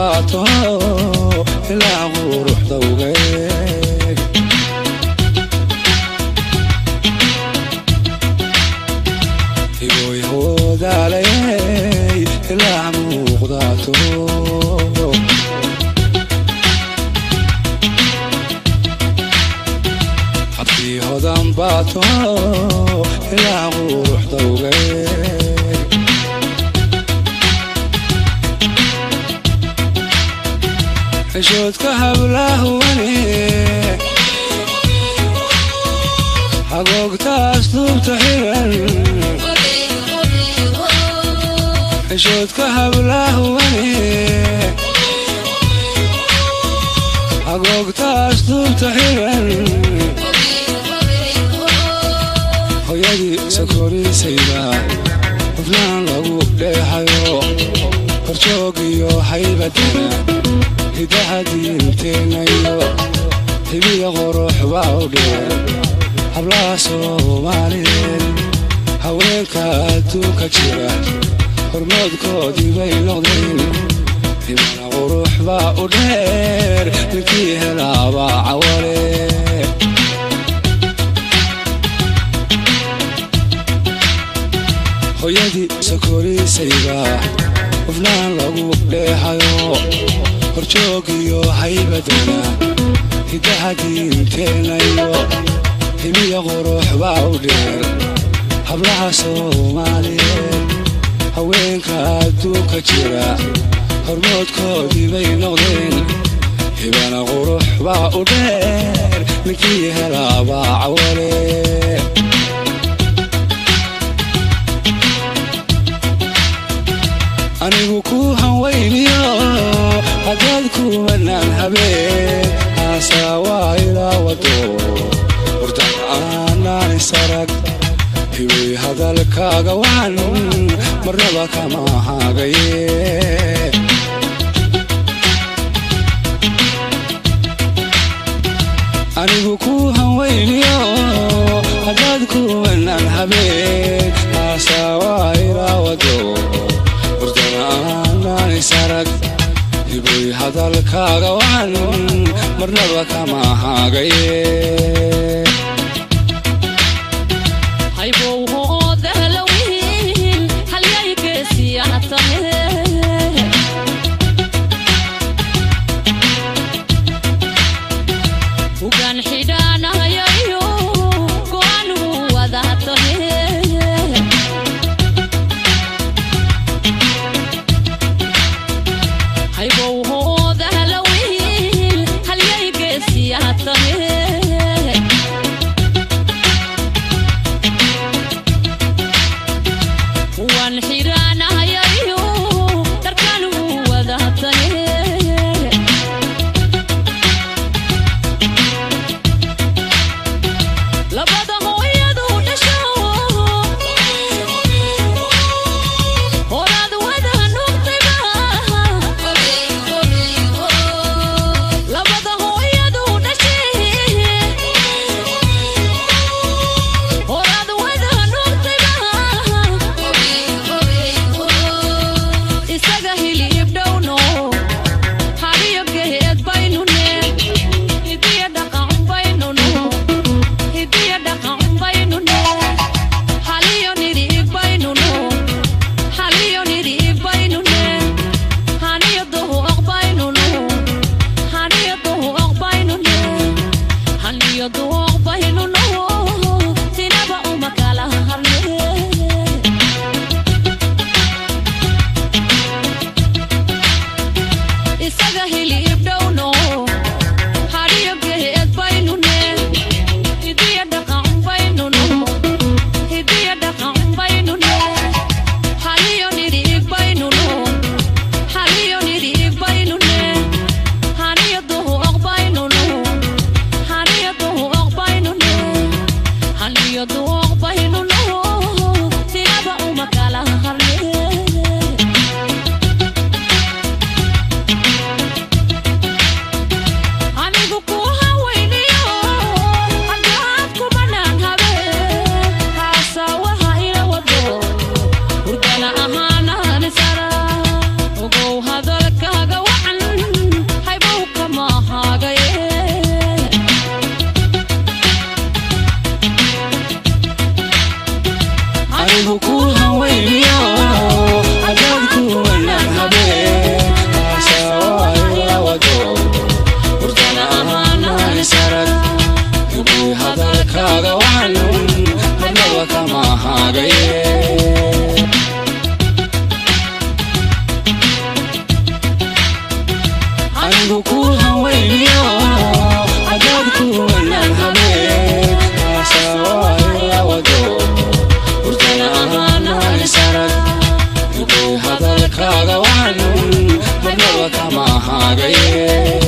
baato ilaa ruux dawgeed igoy hoodaalay ilaa muuqdaato habkii hodan baato ilaa ruux dawgeed حشوتك هبله وني حقوق تاسلوب تحيرن حشوتك هبله وني حقوق تاسلوب تحيرن هيدي سكوري سيدا فلان لغو ليحيو فرشوقيو حيبتنا هداها دينتينيو هبي غروح باودين حبلا سومالين هوينك أدوك جيرا هرمودكودي بين نغدين هبنا غروح باودين نكيه لابا عوالين هيدي سكوري سيبا وفلان لغو ليحيو horjoogiyo haybadana hidaha diinteenayo himiya qurux baa u dheer hablaha Soomaaliyeed haweenka adduunka jira hormoodkoodii bay noqdeen hibana qurux baa u dheer ninkii helaabaa cawale anigu ku hanweyniyo hadaad kumanaan habeen aasawaa ilaa wado wardan aanaan isarag hiwey hadalkaaga waan marnaba kama hagaye anigu ku hanweyniyo hadaad kumanaan habeen aasawaa ilaa wado wardan aanaan isarag hiwey hadalkaaga waan marnaba kama hagaye haybow hoodalawin halyaygeesiyaatane ugan xidhaanahayayo go'aanu wadaatane haybow hoodalawin halyaygeesiyaatane وان حيران هيايو kaaga waan marnaba kama hagaye